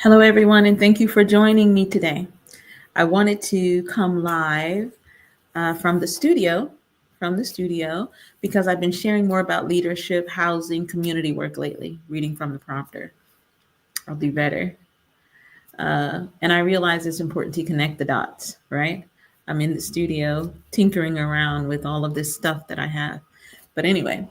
Hello, everyone, and thank you for joining me today. I wanted to come live from the studio, because I've been sharing more about leadership, housing, community work lately, reading from the prompter. I'll do better. And I realize it's important to connect the dots, right? I'm in the studio tinkering around with all of this stuff that I have. But anyway,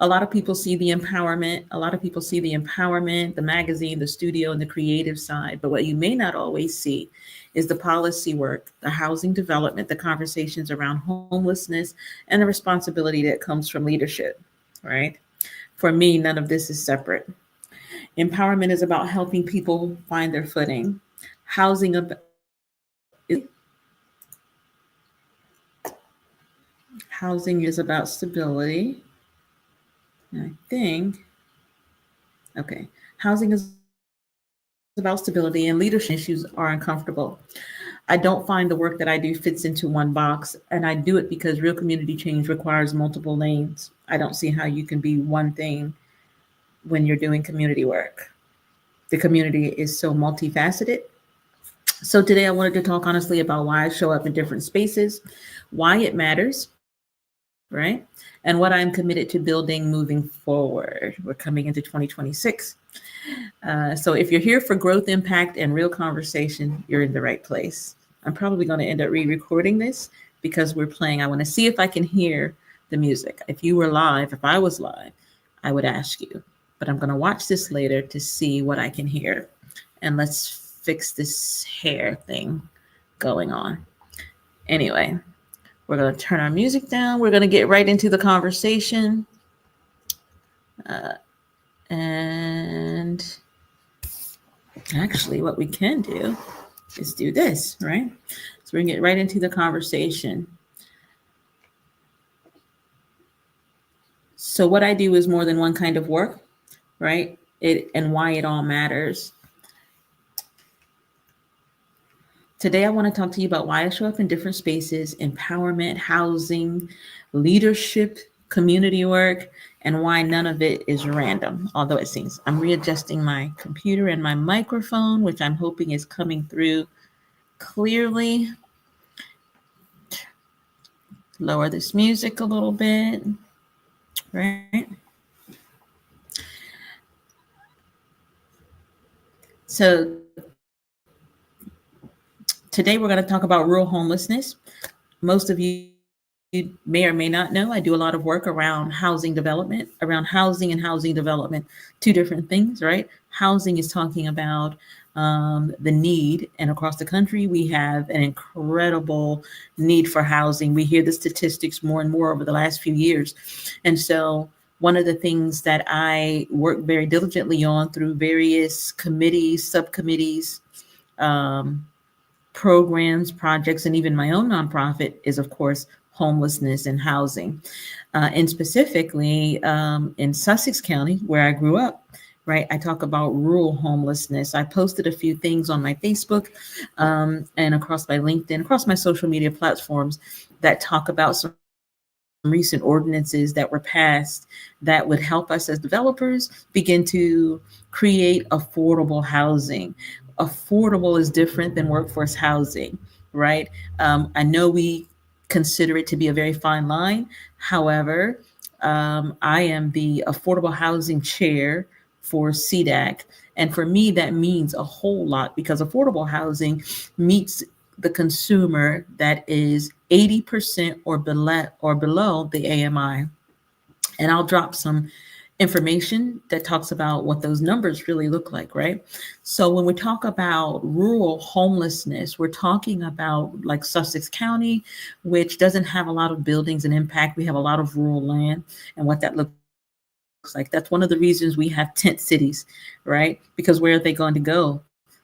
a lot of people see the empowerment. A lot of people see the empowerment, the magazine, the studio, and the creative side. But what you may not always see is the policy work, the housing development, the conversations around homelessness, and the responsibility that comes from leadership, right? For me, none of this is separate. Empowerment is about helping people find their footing. Housing housing is about stability. I think okay. Housing is about stability, and leadership issues are uncomfortable. I don't find the work that I do fits into one box, and I do it because real community change requires multiple lanes. I don't see how you can be one thing when you're doing community work. The community is so multifaceted. So today I wanted to talk honestly about why I show up in different spaces, why it matters, right? And what I'm committed to building moving forward. We're coming into 2026. So if you're here for growth, impact, and real conversation, you're in the right place. I'm probably going to end up re-recording this because we're playing. I want to see if I can hear the music. If you were live, if I was live, I would ask you. But I'm going to watch this later to see what I can hear. And let's fix this hair thing going on. Anyway, we're going to turn our music down. We're going to get right into the conversation. And actually, what we can do is do this, right? So we're going to get right into the conversation. So what I do is more than one kind of work, right? And why it all matters. Today, I want to talk to you about why I show up in different spaces, empowerment, housing, leadership, community work, and why none of it is random, although it seems. I'm readjusting my computer and my microphone, which I'm hoping is coming through clearly. Lower this music a little bit, right? So today we're going to talk about rural homelessness. Most of you may or may not know, I do a lot of work around housing development, around housing and housing development, two different things, right? Housing is talking about the need, and across the country, we have an incredible need for housing. We hear the statistics more and more over the last few years. And so one of the things that I work very diligently on through various committees, subcommittees, programs, projects, and even my own nonprofit is, of course, homelessness and housing. And specifically in Sussex County, where I grew up, right, I talk about rural homelessness. I posted a few things on my Facebook and across my LinkedIn, across my social media platforms that talk about some recent ordinances that were passed that would help us as developers begin to create affordable housing. Affordable is different than workforce housing, right? I know we consider it to be a very fine line. However, I am the affordable housing chair for CDAC. And for me, that means a whole lot because affordable housing meets the consumer that is 80% or below the AMI. And I'll drop some information that talks about what those numbers really look like, right? So when we talk about rural homelessness, we're talking about like Sussex County, which doesn't have a lot of buildings and impact. We have a lot of rural land, and what that looks like. That's one of the reasons we have tent cities, right? Because where are they going to go?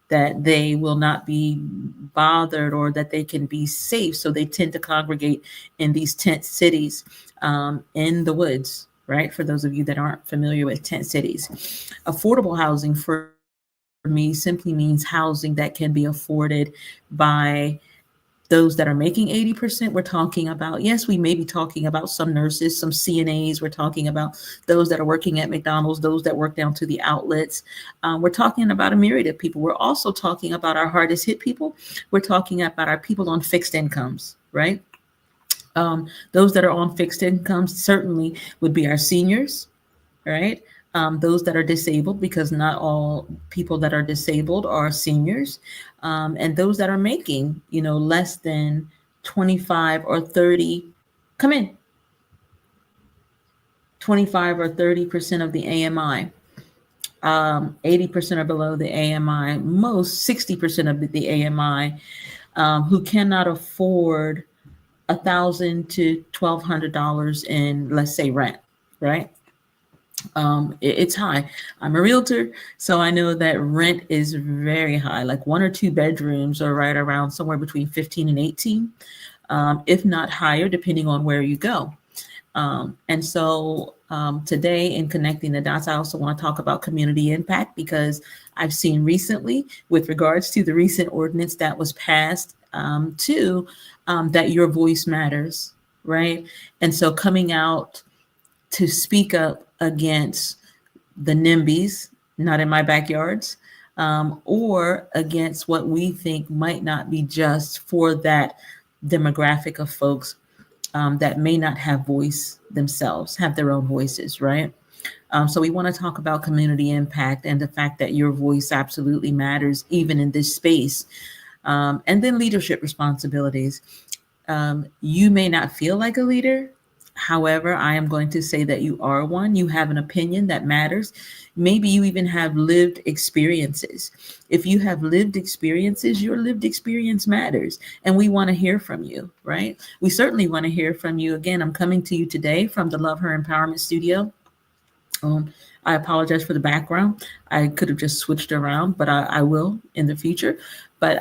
That they will not be bothered or that they can be safe. So they tend to congregate in these tent cities in the woods, right? For those of you that aren't familiar with tent cities. Affordable housing for me simply means housing that can be afforded by Those that are making 80%, we're talking about, yes, we may be talking about some nurses, some CNAs. We're talking about those that are working at McDonald's, those that work down to the outlets. We're talking about a myriad of people. We're also talking about our hardest hit people. We're talking about our people on fixed incomes, right? Those that are on fixed incomes certainly would be our seniors, right? Those that are disabled, because not all people that are disabled are seniors, and those that are making, less than 25 or 30, come in, 25 or 30% of the AMI, 80% are below the AMI, most 60% of the AMI, who cannot afford $1,000 to $1,200 in, let's say, rent, right? It's high. I'm a realtor, so I know that rent is very high. Like one or two bedrooms are right around somewhere between 15 and 18, if not higher, depending on where you go. And so today, in connecting the dots, I also want to talk about community impact, because I've seen recently, with regards to the recent ordinance that was passed, that your voice matters, right? And so coming out to speak up against the NIMBYs, not in my backyards, or against what we think might not be just for that demographic of folks, that may not have voice themselves, have their own voices, right? So we want to talk about community impact and the fact that your voice absolutely matters, even in this space. And then leadership responsibilities. You may not feel like a leader. However, I am going to say that you are one. You have an opinion that matters. Maybe you even have lived experiences. If you have lived experiences, your lived experience matters. And we want to hear from you, right? We certainly want to hear from you. Again, I'm coming to you today from the Love Her Empowerment Studio. I apologize for the background. I could have just switched around, but I will in the future. But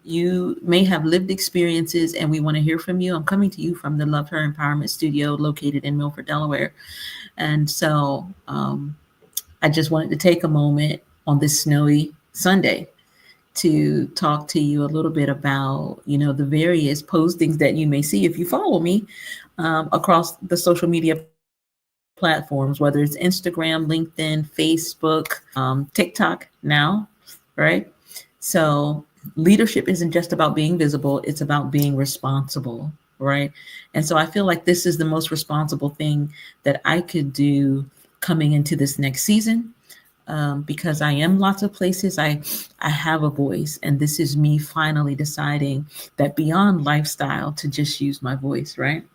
you may have lived experiences, and we want to hear from you. I'm coming to you from the Love Her Empowerment Studio located in Milford, Delaware. And so I just wanted to take a moment on this snowy Sunday to talk to you a little bit about, the various postings that you may see if you follow me across the social media platforms, whether it's Instagram, LinkedIn, Facebook, TikTok now, right? So leadership isn't just about being visible, it's about being responsible, right? And so I feel like this is the most responsible thing that I could do coming into this next season, because I am lots of places. I have a voice, and this is me finally deciding that beyond lifestyle to just use my voice, right?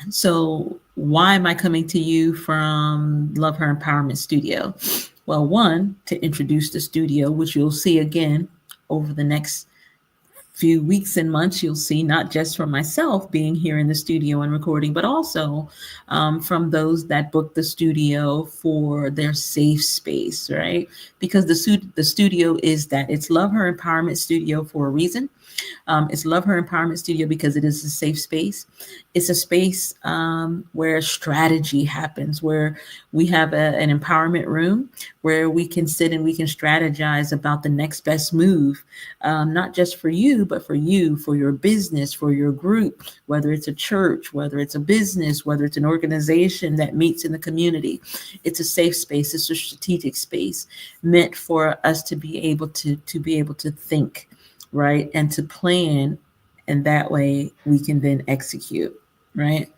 So why am I coming to you from Love Her Empowerment Studio? Well, one, to introduce the studio, which you'll see again over the next few weeks and months. You'll see not just from myself being here in the studio and recording, but also from those that book the studio for their safe space, right? Because the studio is that. It's Love Her Empowerment Studio for a reason. It's Love Her Empowerment Studio because it is a safe space. It's a space where strategy happens, where we have an empowerment room where we can sit and we can strategize about the next best move, not just for you, but for you, for your business, for your group, whether it's a church, whether it's a business, whether it's an organization that meets in the community. It's a safe space. It's a strategic space meant for us to be able to think, right, and to plan, and that way we can then execute, right?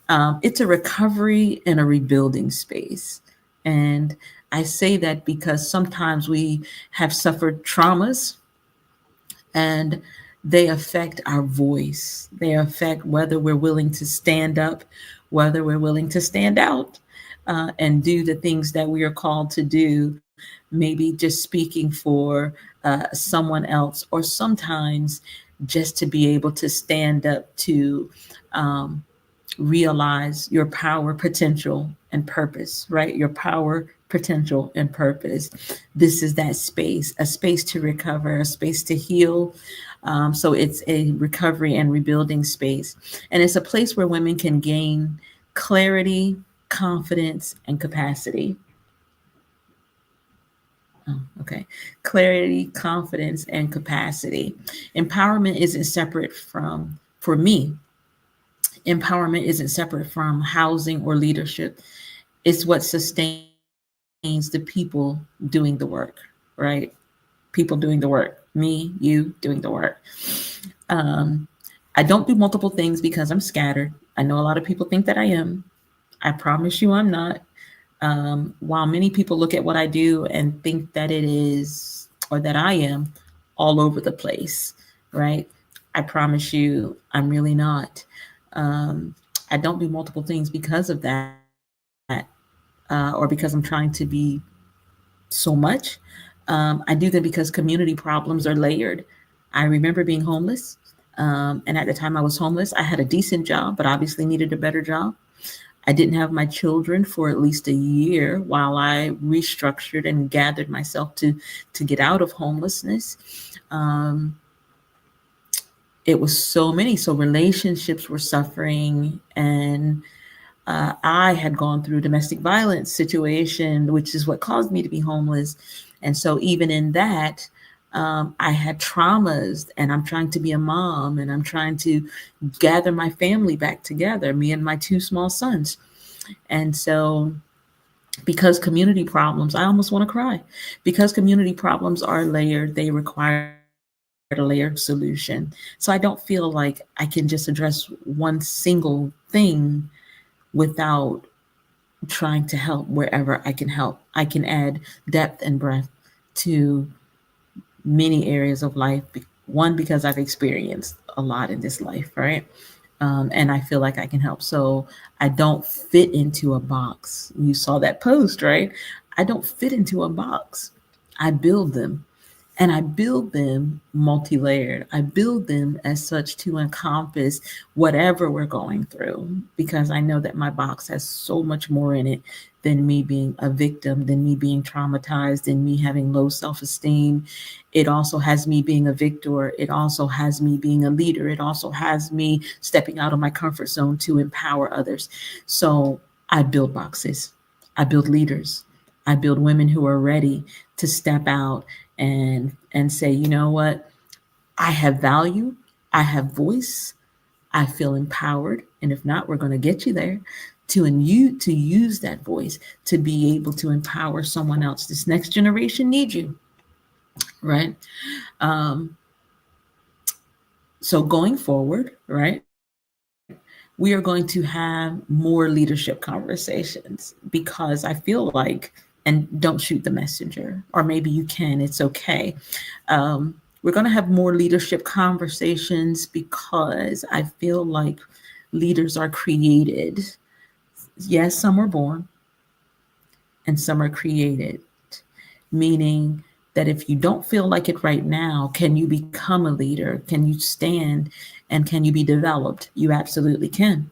It's a recovery and a rebuilding space. And I say that because sometimes we have suffered traumas, and they affect our voice. They affect whether we're willing to stand up, whether we're willing to stand out, and do the things that we are called to do, maybe just speaking for someone else, or sometimes just to be able to stand up to realize your power, potential, and purpose, right? Your power, potential, and purpose. This is that space, a space to recover, a space to heal. So it's a recovery and rebuilding space. And it's a place where women can gain clarity, confidence, and capacity. Oh, okay. Clarity, confidence, and capacity. Empowerment isn't separate from, for me, empowerment isn't separate from housing or leadership. It's what sustains the people doing the work, right? People doing the work. Me, you doing the work. Um, I don't do multiple things because I'm scattered. I know a lot of people think that I am. I promise you I'm not. While many people look at what I do and think that it is, or that I am, all over the place, right? I promise you I'm really not. Um, I don't do multiple things because of that, or because I'm trying to be so much. I do them because community problems are layered. I remember being homeless. And at the time I was homeless, I had a decent job, but obviously needed a better job. I didn't have my children for at least a year while I restructured and gathered myself to get out of homelessness. Um, it was so many. So relationships were suffering, and I had gone through a domestic violence situation, which is what caused me to be homeless. And so even in that, I had traumas, and I'm trying to be a mom, and I'm trying to gather my family back together, me and my two small sons. And so, because community problems, I almost want to cry. Because community problems are layered, they require a layered solution. So I don't feel like I can just address one single thing without trying to help wherever I can help. I can add depth and breadth to many areas of life. One, because I've experienced a lot in this life, right? And I feel like I can help. So I don't fit into a box. You saw that post, right? I don't fit into a box. I build them. And I build them multi-layered. I build them as such to encompass whatever we're going through, because I know that my box has so much more in it than me being a victim, than me being traumatized, than me having low self-esteem. It also has me being a victor. It also has me being a leader. It also has me stepping out of my comfort zone to empower others. So I build boxes. I build leaders. I build women who are ready to step out and say, you know what? I have value. I have voice. I feel empowered. And if not, we're going to get you there to use that voice to be able to empower someone else. This next generation needs you, right? Um, so going forward, right, we are going to have more leadership conversations, because I feel like, and don't shoot the messenger, or maybe you can, it's okay. We're going to have more leadership conversations because I feel like leaders are created. Yes, some are born and some are created, meaning that if you don't feel like it right now, can you become a leader? Can you stand, and can you be developed? You absolutely can.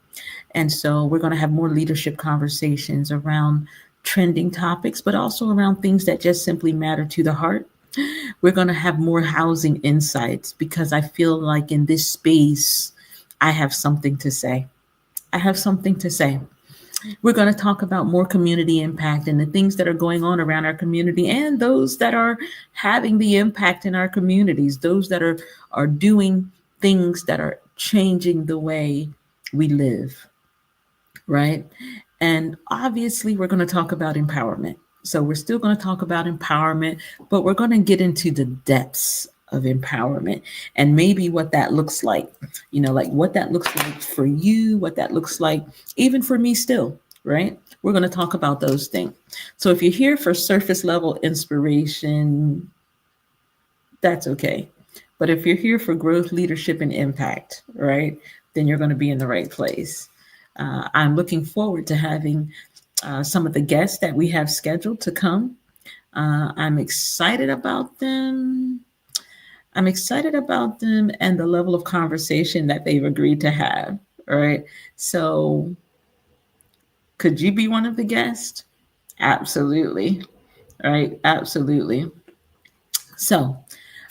And so we're going to have more leadership conversations around trending topics, but also around things that just simply matter to the heart. We're going to have more housing insights, because I feel like in this space, I have something to say. I have something to say. We're going to talk about more community impact and the things that are going on around our community, and those that are having the impact in our communities, those that are doing things that are changing the way we live, right? And obviously, we're going to talk about empowerment. So we're still going to talk about empowerment, but we're going to get into the depths of empowerment, and maybe what that looks like, like what that looks like for you, what that looks like even for me still, right? We're going to talk about those things. So if you're here for surface level inspiration, that's okay. But if you're here for growth, leadership, and impact, right, then you're going to be in the right place. I'm looking forward to having some of the guests that we have scheduled to come. I'm excited about them. I'm excited about them and the level of conversation that they've agreed to have. All right. So, could you be one of the guests? Absolutely. All right. Absolutely. So,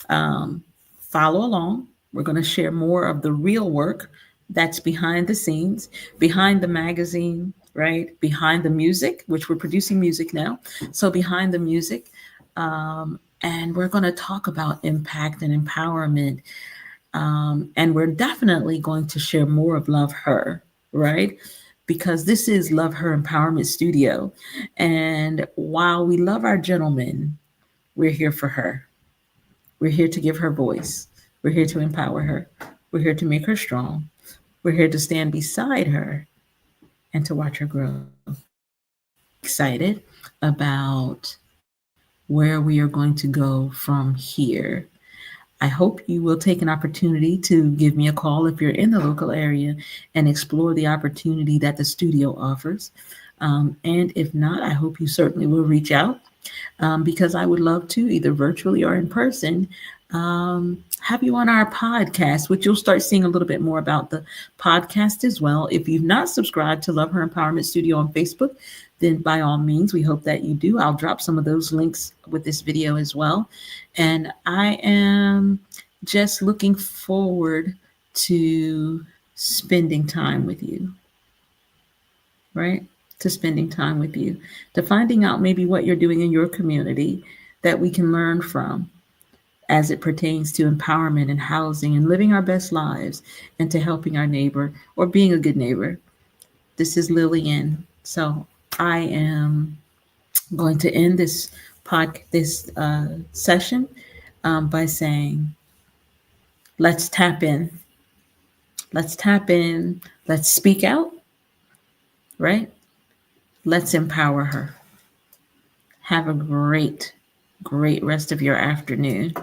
um, follow along. We're going to share more of the real work that's behind the scenes, behind the magazine, right? Behind the music, which we're producing music now. So, behind the music, And we're going to talk about impact and empowerment. And we're definitely going to share more of Love Her, right? Because this is Love Her Empowerment Studio. And while we love our gentlemen, we're here for her. We're here to give her voice. We're here to empower her. We're here to make her strong. We're here to stand beside her and to watch her grow. Excited about where we are going to go from here. I hope you will take an opportunity to give me a call if you're in the local area and explore the opportunity that the studio offers. And if not, I hope you certainly will reach out because I would love to, either virtually or in person, have you on our podcast, which you'll start seeing a little bit more about the podcast as well. If you've not subscribed to Love Her Empowerment Studio on Facebook, then by all means, we hope that you do. I'll drop some of those links with this video as well. And I am just looking forward to spending time with you, right? To spending time with you, to finding out maybe what you're doing in your community that we can learn from as it pertains to empowerment and housing and living our best lives and to helping our neighbor or being a good neighbor. This is Lillian. So I am going to end this session by saying, let's tap in. Let's tap in. Let's speak out, right? Let's empower her. Have a great, great rest of your afternoon.